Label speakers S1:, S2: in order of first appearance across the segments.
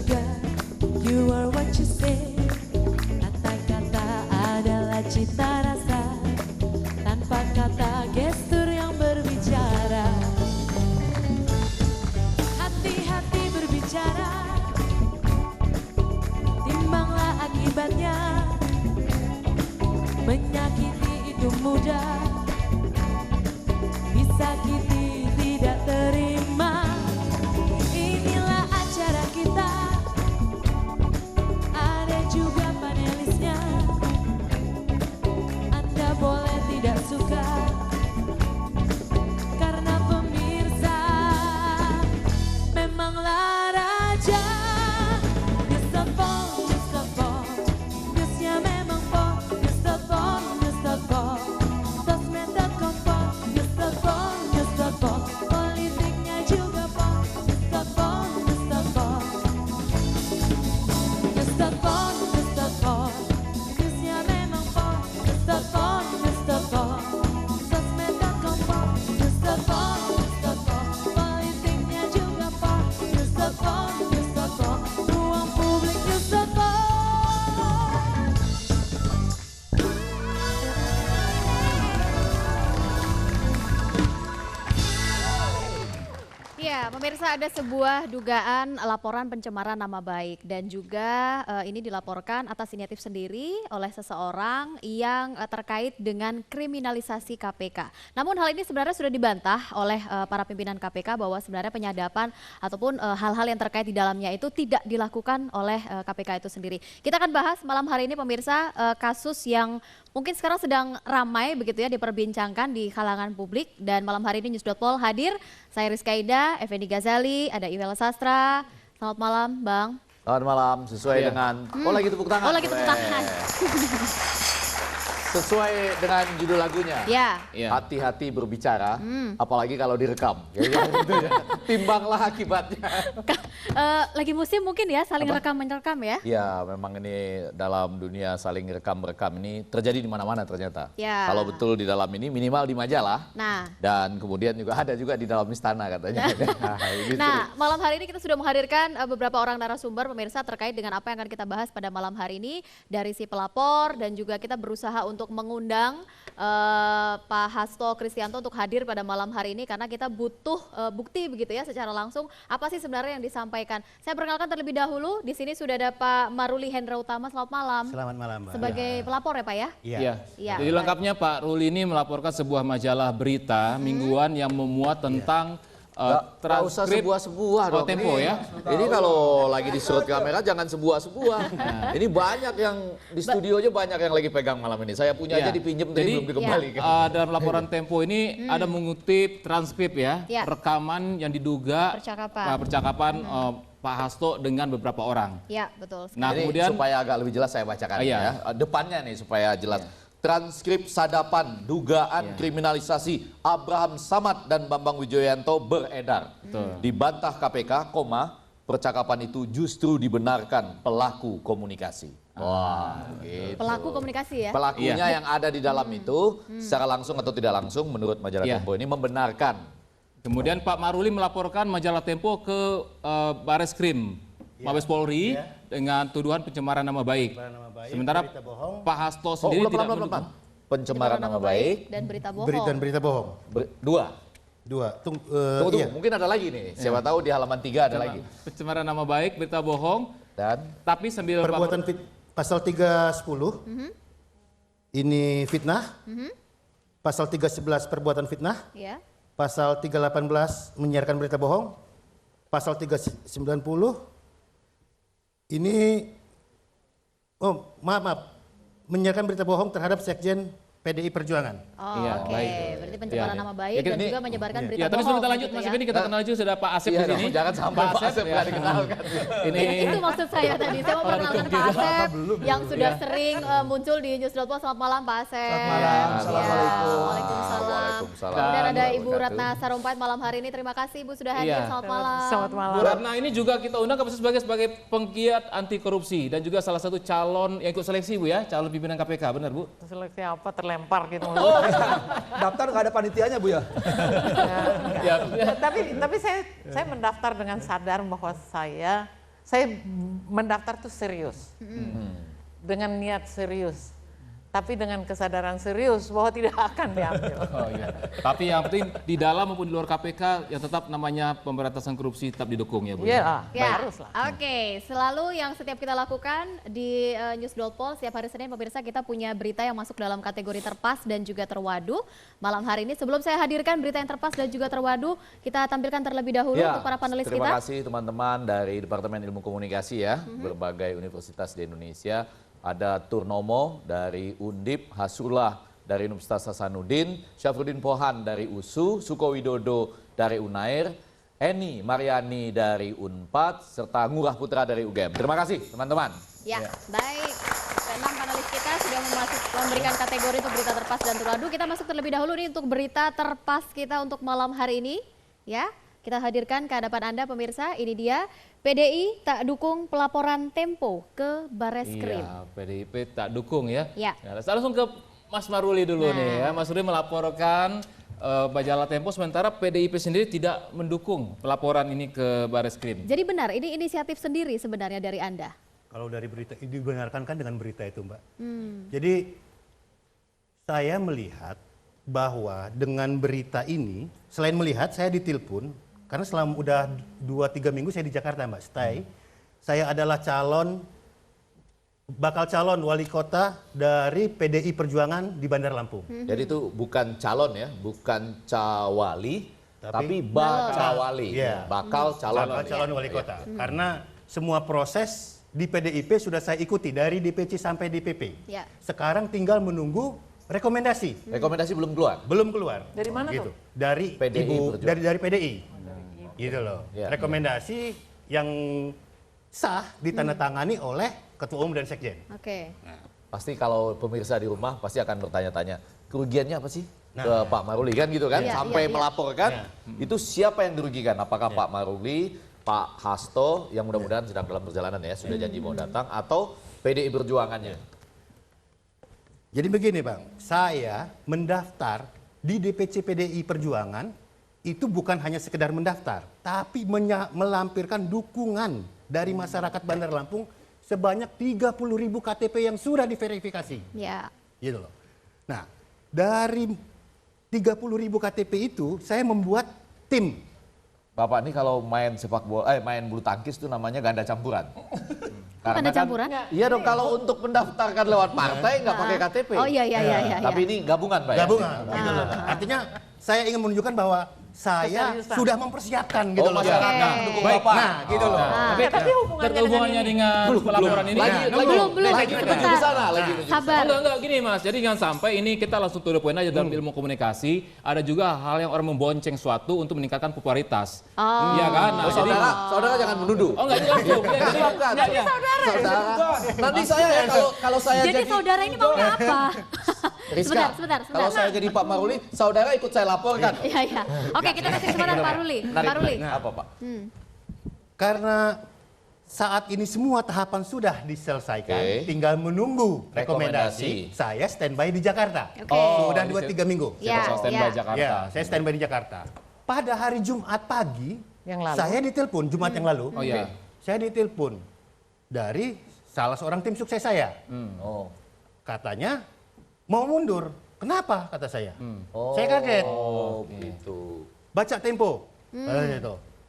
S1: juga, you are what you say. Kata-kata adalah cita rasa, tanpa kata gestur yang berbicara. Hati-hati berbicara, timbanglah akibatnya. Menyakiti itu mudah, disakiti tidak terima. Inilah acara kita, ada juga panelisnya. Anda boleh tidak suka, karena pemirsa memanglah raja. Newsnya memang pop, news.pop. Sosmed.com pop, news.pop. Politiknya juga pop, news.pop. News.pop. Newsnya memang pop, news.pop. Sosmed.com pop, news.pop. Politiknya juga pop, news.pop. Ruang publik news.pop.
S2: Ya, pemirsa, ada sebuah dugaan laporan pencemaran nama baik dan juga ini dilaporkan atas inisiatif sendiri oleh seseorang yang terkait dengan kriminalisasi KPK. Namun hal ini sebenarnya sudah dibantah oleh para pimpinan KPK bahwa sebenarnya penyadapan ataupun hal-hal yang terkait di dalamnya itu tidak dilakukan oleh KPK itu sendiri. Kita akan bahas malam hari ini pemirsa kasus yang mungkin sekarang sedang ramai begitu ya diperbincangkan di kalangan publik, dan malam hari ini News.pol hadir. Saya Rizka Ida, Effendi Ghazali, ada Iwel Sastra. Selamat malam, Bang.
S3: Selamat malam, sesuai dengan... Oh, lagi tepuk tangan.
S2: Oh, lagi tepuk tangan.
S3: Sesuai dengan judul lagunya.
S2: Ya.
S3: Hati-hati berbicara, apalagi kalau direkam. Gitu ya. Timbanglah akibatnya.
S2: Lagi musim mungkin ya saling rekam-merekam ya.
S3: Ya, memang ini dalam dunia saling rekam-rekam ini terjadi di mana-mana ternyata.
S2: Ya.
S3: Kalau betul di dalam ini minimal di majalah.
S2: Nah.
S3: Dan kemudian juga ada juga di dalam istana katanya.
S2: Nah, malam hari ini kita sudah menghadirkan beberapa orang narasumber pemirsa terkait dengan apa yang akan kita bahas pada malam hari ini dari si pelapor, dan juga kita berusaha untuk mengundang Pak Hasto Kristianto untuk hadir pada malam hari ini karena kita butuh bukti begitu ya secara langsung apa sih sebenarnya yang disampaikan. Saya perkenalkan terlebih dahulu, di sini sudah ada Pak Maruli Hendra Utama. Selamat malam.
S4: Selamat malam, Mbak.
S2: Sebagai pelapor ya Pak ya?
S4: Iya.
S5: Jadi lengkapnya Pak Ruli ini melaporkan sebuah majalah berita mingguan yang memuat tentang
S3: Nggak usah sebuah-sebuah dong.
S5: Tempo ya.
S3: Ini kalau lagi diserut kamera jangan sebuah-sebuah. Ini banyak yang di studio aja banyak yang lagi pegang malam ini. Saya punya aja dipinjem tadi belum dikembalikan.
S5: Dalam laporan Tempo ini ada mengutip transkrip ya, rekaman yang diduga percakapan Pak Hasto dengan beberapa orang.
S2: Iya, betul.
S5: Nah,
S3: ini
S5: kemudian
S3: supaya agak lebih jelas saya bacakan ya. Depannya nih supaya jelas. Transkrip sadapan dugaan kriminalisasi Abraham Samad dan Bambang Wijoyanto beredar. Dibantah KPK, percakapan itu justru dibenarkan pelaku komunikasi. Wah, gitu.
S2: Pelaku komunikasi ya?
S3: Pelakunya yang ada di dalam itu secara langsung atau tidak langsung menurut majalah Tempo ini membenarkan.
S5: Kemudian Pak Maruli melaporkan majalah Tempo ke Bareskrim Mabes Polri dengan tuduhan pencemaran nama baik. Sementara Pak Hasto sendiri tidak mendukung.
S3: Pencemaran nama baik
S2: dan berita bohong.
S4: Berita bohong.
S3: Dua. Tunggu, mungkin ada lagi nih. Siapa tahu di halaman 3 ada lagi.
S5: Pencemaran nama baik, berita bohong,
S3: dan
S5: tapi sambil
S4: perbuatan pasal 310 ini fitnah. Pasal 311 perbuatan fitnah. Pasal 318 menyiarkan berita bohong. Pasal 390 ini maaf, menyiarkan berita bohong terhadap Sekjen PDI Perjuangan.
S2: Oh, oke. Berarti pencemaran nama baik dan juga menyebarkan berita bohong.
S5: Tapi sebelum kita lanjut,
S2: gitu
S5: Mas
S2: ya.
S5: Effendi, kita kenal juga sudah Pak Asep di sini.
S3: Jangan sampai Pak Asep nggak dikenalkan.
S2: Itu maksud saya tadi. Saya mau perkenalkan Pak Asep yang sudah sering muncul di News.pol. Selamat malam Pak Asep.
S3: Selamat malam. Assalamualaikum.
S2: Waalaikumsalam. Kemudian ada Ibu Ratna Sarumpait malam hari ini. Terima kasih Ibu sudah hadir. Selamat malam.
S6: Selamat malam.
S5: Bu Ratna ini juga kita undang sebagai penggiat anti korupsi dan juga salah satu calon yang ikut seleksi Bu ya, calon pimpinan KPK, benar Bu?
S6: Seleksi apa, terlempar gitu.
S7: Daftar nggak ada panitianya Bu ya?
S6: Tapi saya mendaftar dengan sadar bahwa saya Saya mendaftar tuh serius. Dengan niat serius. Tapi dengan kesadaran serius bahwa tidak akan diambil.
S5: Oh iya. Tapi yang penting di dalam maupun di luar KPK yang tetap namanya pemberantasan korupsi tetap didukung ya Bu.
S6: Iya,
S2: Ya,
S6: harus lah.
S2: Oke, selalu yang setiap kita lakukan di News Dolpol setiap hari Senin pemirsa kita punya berita yang masuk dalam kategori terpas dan juga terwadu. Malam hari ini sebelum saya hadirkan berita yang terpas dan juga terwadu, kita tampilkan terlebih dahulu untuk para panelis
S3: terima
S2: kita.
S3: kasih teman-teman dari Departemen Ilmu Komunikasi ya, berbagai universitas di Indonesia. Ada Turnomo dari Undip, Hasrullah dari Universitas Hasanuddin, Syafruddin Pohan dari USU, Suko Widodo dari Unair, Eni Mariani dari Unpad, serta Ngurah Putra dari UGM. Terima kasih teman-teman.
S2: Ya, baik. Keenam panelis kita sudah memberikan kategori untuk berita terpas dan terwadu. Kita masuk terlebih dahulu nih untuk berita terpas kita untuk malam hari ini. Ya, kita hadirkan ke hadapan Anda pemirsa. Ini dia, PDI tak dukung pelaporan Tempo ke Bareskrim.
S5: Iya, PDIP tak dukung ya.
S2: Ya.
S5: Langsung ke Mas Maruli dulu nih ya. Mas Maruli melaporkan majalah Tempo sementara PDIP sendiri tidak mendukung pelaporan ini ke Bareskrim.
S2: Jadi benar, ini inisiatif sendiri sebenarnya dari Anda?
S4: Kalau dari berita, dibenarkan kan dengan berita itu Mbak. Jadi saya melihat bahwa dengan berita ini, selain melihat saya ditelepon, karena selama udah 2-3 minggu saya di Jakarta Mbak, stay. Saya adalah bakal calon wali kota dari PDI Perjuangan di Bandar Lampung.
S3: Jadi itu bukan calon ya, bukan cawali, tapi bacawali.
S4: Iya.
S3: Bakal calon.
S4: Bakal calon wali kota. Karena semua proses di PDIP sudah saya ikuti dari DPC sampai DPP.
S2: Ya.
S4: Sekarang tinggal menunggu rekomendasi.
S3: Rekomendasi belum keluar.
S4: Belum keluar.
S6: Dari mana
S4: gitu.
S6: tuh?
S4: Dari
S3: PDI Perjuangan.
S4: dari PDI. Gitu loh.
S3: Ya.
S4: Rekomendasi yang sah ditandatangani oleh Ketua Umum dan Sekjen.
S2: Oke.
S3: Pasti kalau pemirsa di rumah pasti akan bertanya-tanya, kerugiannya apa sih ke Pak Maruli kan gitu kan?
S2: Iya,
S3: Sampai
S2: iya.
S3: melaporkan, itu siapa yang dirugikan? Apakah Pak Maruli, Pak Hasto yang mudah-mudahan sedang dalam perjalanan ya, sudah janji mau datang, atau PDI Perjuangannya?
S4: Jadi begini Bang, saya mendaftar di DPC PDI Perjuangan itu bukan hanya sekedar mendaftar, tapi melampirkan dukungan dari masyarakat Bandar Lampung sebanyak 30.000 KTP yang sudah diverifikasi.
S2: Ya.
S4: Gitu loh. Nah, dari 30.000 KTP itu saya membuat tim.
S3: Bapak ini kalau main sepak bola, main bulu tangkis itu namanya ganda campuran.
S2: Ganda campuran?
S3: Iya dong, kalau untuk mendaftarkan lewat partai nggak pakai KTP.
S2: Oh iya.
S3: Tapi ini gabungan Pak ya?
S4: Gabungan. Gitu loh. Artinya saya ingin menunjukkan bahwa saya
S6: Keseriusan.
S4: sudah mempersiapkan gitu loh.
S3: masyarakat
S2: Oke.
S3: mendukung
S5: Baik.
S3: Bapak.
S4: Nah, gitu loh.
S5: Tapi hubungannya dengan pelaporan ini
S3: Lagi
S2: Belum,
S3: lagi
S2: sebentar.
S3: menuju ke sana, lagi menuju ke
S2: Sabar.
S5: Enggak, gini Mas. Jadi jangan sampai ini kita langsung to the point aja dalam ilmu komunikasi. Ada juga hal yang orang membonceng suatu untuk meningkatkan popularitas.
S2: Oh.
S5: Iya kan? Nah,
S3: Oh, saudara jangan menuduh.
S5: Oh enggak, ini langsung. Ya, jadi,
S3: Bukan.
S5: ya.
S3: Saudara. Nanti saya ya kalau saya
S2: Jadi saudara ini maunya apa?
S3: Rizka,
S2: Sebentar.
S3: kalau saya jadi Pak Maruli, saudara ikut saya laporkan.
S2: Iya. Oke, kita kasih kesempatan Pak Ruli. Pak Ruli.
S3: Apa Pak?
S4: Karena saat ini semua tahapan sudah diselesaikan,
S3: Oke.
S4: tinggal menunggu
S3: Rekomendasi.
S4: rekomendasi. Saya standby di Jakarta.
S2: Oke.
S4: Sudah
S5: ini
S4: 2-3 minggu.
S2: Ya,
S5: Saya standby
S2: ya.
S5: Jakarta.
S4: Ya, saya standby di Jakarta. Pada hari Jumat pagi,
S6: Yang lalu?
S4: saya ditelepon Jumat yang lalu.
S5: Oh iya.
S4: Saya ditelepon dari salah seorang tim sukses saya.
S3: Oh.
S4: Katanya mau mundur. Kenapa? Kata saya.
S3: Oh.
S4: Saya kaget.
S3: Oh, gitu.
S4: Baca Tempo.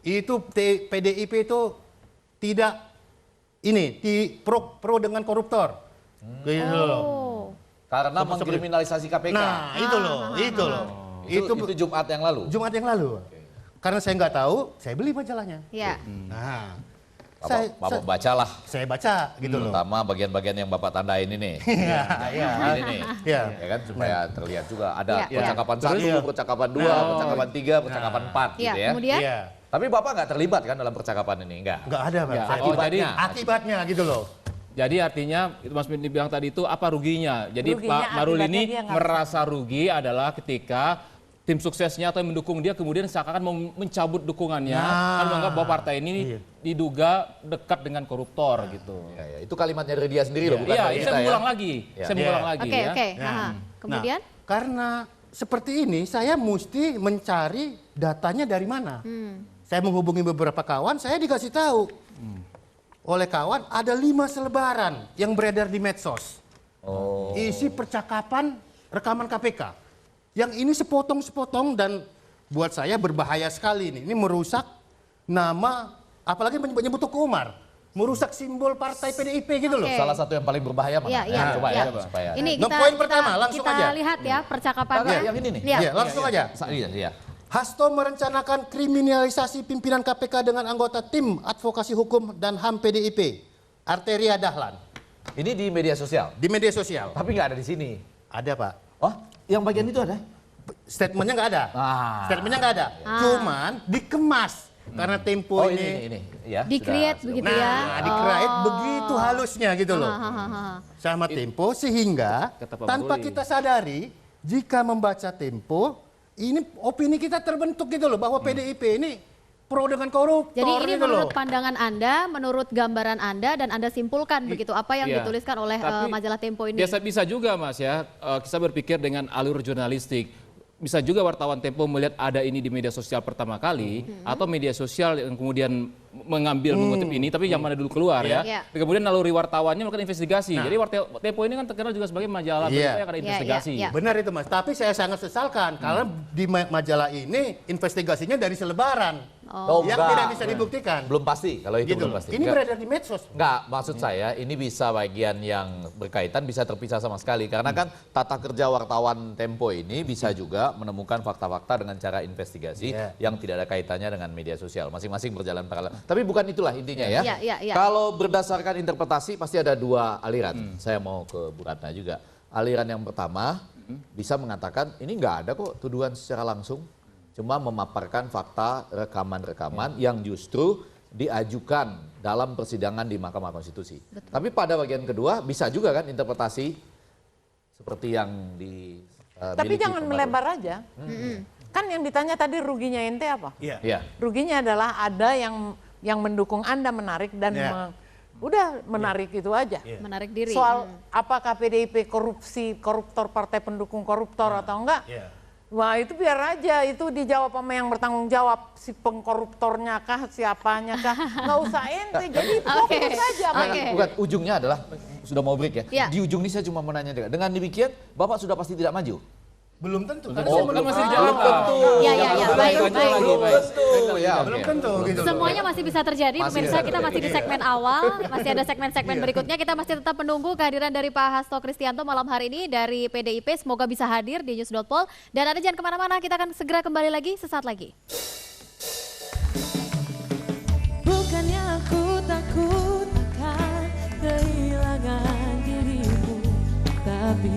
S4: Itu PDIP itu tidak pro dengan koruptor. Gitu loh.
S2: Oh.
S3: Karena mengkriminalisasi KPK.
S4: Nah, itu loh.
S3: itu Jumat yang lalu.
S4: Jumat yang lalu. Karena saya nggak tahu, saya beli majalahnya.
S2: Ya.
S4: Nah,
S3: Bapak bacalah.
S4: saya baca gitu loh.
S3: Terutama bagian-bagian yang Bapak tandain ini.
S4: Iya, iya.
S3: Ini nih.
S4: Iya.
S3: Ya kan supaya terlihat juga ada
S2: Iya.
S3: percakapan
S4: Iya.
S3: 1, percakapan 2, percakapan 3, percakapan 4
S2: Iya,
S3: gitu ya.
S2: kemudian
S4: Iya.
S3: Tapi Bapak nggak terlibat kan dalam percakapan ini? Enggak.
S4: Nggak ada, Bang.
S5: Ya,
S4: Saya-
S5: oh, jadi
S4: Akibatnya gitu loh.
S5: Jadi artinya itu Mas Bindi bilang tadi itu apa ruginya? Jadi
S6: Ruginya,
S5: Pak Maruli
S6: akibatnya
S5: ini
S6: dia nggak
S5: merasa rugi adalah ketika tim suksesnya atau yang mendukung dia kemudian seakan-akan mau mencabut dukungannya kan menganggap bahwa partai ini diduga dekat dengan koruptor gitu.
S3: Ya, itu kalimatnya dari dia sendiri loh, bukan
S5: Iya,
S3: dari
S5: saya
S3: kita ya.
S5: mengulang lagi.
S3: Ya.
S5: Saya mengulang
S4: Iya.
S5: lagi
S2: Oke,
S5: ya.
S2: oke.
S4: Ya.
S2: Aha. Kemudian?
S4: Nah, karena seperti ini saya mesti mencari datanya dari mana. Saya menghubungi beberapa kawan, saya dikasih tahu. oleh kawan, ada 5 selebaran yang beredar di medsos. Isi percakapan rekaman KPK. Yang ini sepotong-sepotong dan buat saya berbahaya sekali ini. Ini merusak nama, apalagi menyebut Tuku Umar. Merusak simbol partai PDIP gitu loh.
S2: Oke.
S3: Salah satu yang paling berbahaya mana?
S2: Iya, iya,
S3: Coba
S2: iya.
S3: ya, supaya.
S2: Ini
S4: Nah, poin pertama, langsung
S2: kita
S4: aja.
S2: lihat ya percakapannya.
S3: Yang ini nih.
S2: Iya.
S4: Ya, langsung aja.
S3: Iya.
S4: Hasto merencanakan kriminalisasi pimpinan KPK dengan anggota tim advokasi hukum dan HAM PDIP, Arteria Dahlan.
S3: Ini di media sosial.
S4: Di media sosial.
S3: Tapi nggak ada di sini.
S4: Ada, Pak.
S3: Oh, yang bagian itu ada?
S4: Statementnya nggak ada. Statementnya nggak ada. Cuman dikemas. Karena Tempo
S3: Oh,
S4: ini.
S3: ini. Ya,
S2: Di-create
S3: sudah.
S2: begitu
S4: Nah,
S2: ya.
S4: di-create begitu halusnya gitu loh.
S2: Hahaha.
S4: Sama Tempo sehingga
S5: Kata Pak
S4: tanpa
S5: Maruli.
S4: kita sadari jika membaca Tempo ini opini kita terbentuk gitu loh bahwa PDIP ini pro dengan koruptor
S2: Jadi ini
S4: gitu loh.
S2: menurut pandangan Anda, menurut gambaran Anda dan Anda simpulkan begitu apa yang
S5: Iya.
S2: dituliskan oleh
S5: Tapi
S2: majalah Tempo ini.
S5: Biasa bisa juga Mas ya, kita berpikir dengan alur jurnalistik. Bisa juga wartawan Tempo melihat ada ini di media sosial pertama kali, atau media sosial yang kemudian mengutip ini, tapi yang mana dulu keluar ya.
S2: Iya.
S5: Kemudian naluri wartawannya melakukan investigasi. Jadi Tempo ini kan terkenal juga sebagai majalah
S4: Iya.
S5: yang ada
S2: Iya,
S5: investigasi.
S2: iya, iya.
S4: Benar itu Mas, tapi saya sangat sesalkan karena di majalah ini investigasinya dari selebaran
S3: Oh,
S4: yang
S3: enggak.
S4: tidak bisa dibuktikan.
S3: Belum pasti kalau itu
S4: Gitu
S3: belum
S4: loh.
S3: pasti.
S4: Ini
S3: Enggak.
S4: beredar di medsos.
S3: Enggak, maksud saya ini bisa bagian yang berkaitan bisa terpisah sama sekali. Karena kan tata kerja wartawan Tempo ini bisa juga menemukan fakta-fakta dengan cara investigasi
S4: Iya.
S3: yang tidak ada kaitannya dengan media sosial. Masing-masing berjalan paralel. Tapi bukan itulah intinya ya.
S2: Iya, iya, iya.
S3: Kalau berdasarkan interpretasi pasti ada 2 aliran. Saya mau ke Bu Ratna juga. Aliran yang pertama bisa mengatakan ini nggak ada kok tuduhan secara langsung. Cuma memaparkan fakta rekaman-rekaman yang justru diajukan dalam persidangan di Mahkamah Konstitusi. Tapi pada bagian kedua bisa juga kan interpretasi seperti yang di
S6: Tapi jangan melebar aja. Kan yang ditanya tadi ruginya ente apa?
S4: Iya.
S3: Ya.
S6: Ruginya adalah ada yang mendukung Anda menarik dan
S4: Iya.
S6: udah menarik itu aja.
S2: Menarik diri.
S6: Soal apakah PDIP koruptor, partai pendukung koruptor atau enggak?
S4: Iya.
S6: Wah itu biar aja, itu dijawab sama yang bertanggung jawab, si pengkoruptornya kah, siapanya kah, nggak usah ente, jadi fokus aja.
S2: Oke.
S3: Bukan, ujungnya adalah sudah mau break ya.
S2: Iya.
S3: Di ujung ini saya cuma menanya dengan demikian Bapak sudah pasti tidak maju.
S4: Belum tentu. Karena
S5: Oh,
S4: saya
S5: kan
S4: belum
S5: masih di
S4: tahu.
S5: jalan.
S2: Iya, iya, iya. Baik, baik.
S3: Ya,
S4: Belum tentu gitu loh.
S2: Semuanya masih bisa terjadi,
S3: Masih
S2: pemirsa.
S3: bisa
S2: Kita masih di
S3: terjadi.
S2: segmen awal, masih ada segmen-segmen berikutnya. Kita masih tetap menunggu kehadiran dari Pak Hasto Kristianto malam hari ini dari PDIP. Semoga bisa hadir di News.pol. Dan Anda jangan kemana-mana, kita akan segera kembali lagi sesaat lagi.
S1: Bukannya aku takut akan kehilangan dirimu, tapi